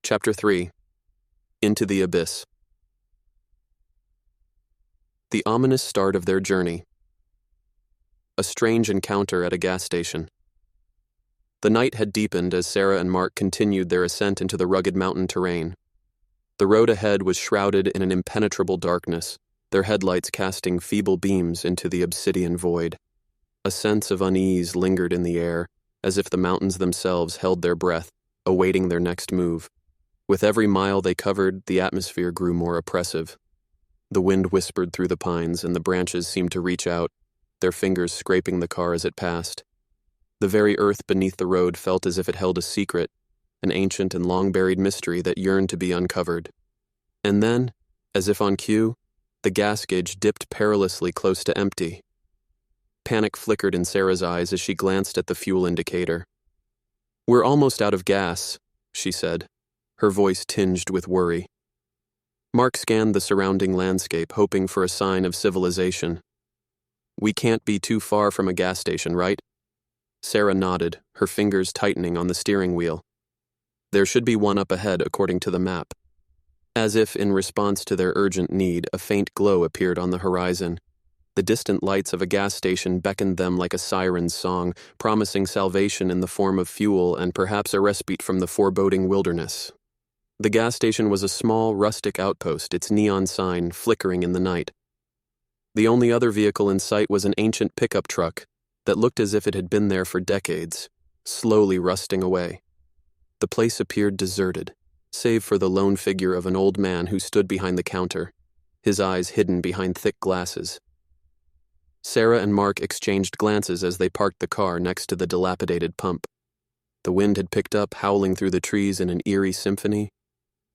Chapter 3. Into the Abyss. The ominous start of their journey. A strange encounter at a gas station. The night had deepened as Sarah and Mark continued their ascent into the rugged mountain terrain. The road ahead was shrouded in an impenetrable darkness, their headlights casting feeble beams into the obsidian void. A sense of unease lingered in the air, as if the mountains themselves held their breath, awaiting their next move. With every mile they covered, the atmosphere grew more oppressive. The wind whispered through the pines, and the branches seemed to reach out, their fingers scraping the car as it passed. The very earth beneath the road felt as if it held a secret, an ancient and long-buried mystery that yearned to be uncovered. And then, as if on cue, the gas gauge dipped perilously close to empty. Panic flickered in Sarah's eyes as she glanced at the fuel indicator. "We're almost out of gas," she said, her voice tinged with worry. Mark scanned the surrounding landscape, hoping for a sign of civilization. "We can't be too far from a gas station, right?" Sarah nodded, her fingers tightening on the steering wheel. "There should be one up ahead according to the map." As if in response to their urgent need, a faint glow appeared on the horizon. The distant lights of a gas station beckoned them like a siren's song, promising salvation in the form of fuel and perhaps a respite from the foreboding wilderness. The gas station was a small, rustic outpost, its neon sign flickering in the night. The only other vehicle in sight was an ancient pickup truck that looked as if it had been there for decades, slowly rusting away. The place appeared deserted, save for the lone figure of an old man who stood behind the counter, his eyes hidden behind thick glasses. Sarah and Mark exchanged glances as they parked the car next to the dilapidated pump. The wind had picked up, howling through the trees in an eerie symphony,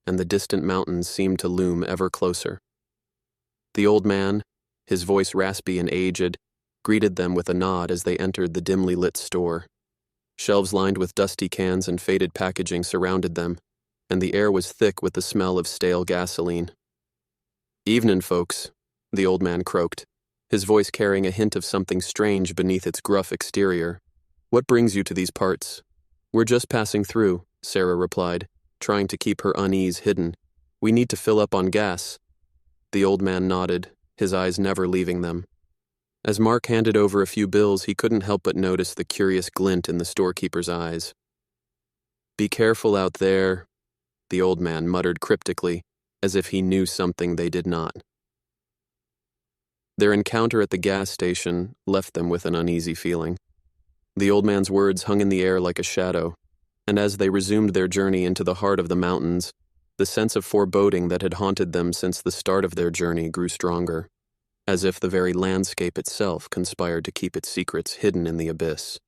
and the distant mountains seemed to loom ever closer. The old man, his voice raspy and aged, greeted them with a nod as they entered the dimly lit store. Shelves lined with dusty cans and faded packaging surrounded them, and the air was thick with the smell of stale gasoline. "Evenin', folks," the old man croaked, his voice carrying a hint of something strange beneath its gruff exterior. "What brings you to these parts?" "We're just passing through," Sarah replied, trying to keep her unease hidden. "We need to fill up on gas." The old man nodded, his eyes never leaving them. As Mark handed over a few bills, he couldn't help but notice the curious glint in the storekeeper's eyes. "Be careful out there," the old man muttered cryptically, as if he knew something they did not. Their encounter at the gas station left them with an uneasy feeling. The old man's words hung in the air like a shadow, and as they resumed their journey into the heart of the mountains, the sense of foreboding that had haunted them since the start of their journey grew stronger, as if the very landscape itself conspired to keep its secrets hidden in the abyss.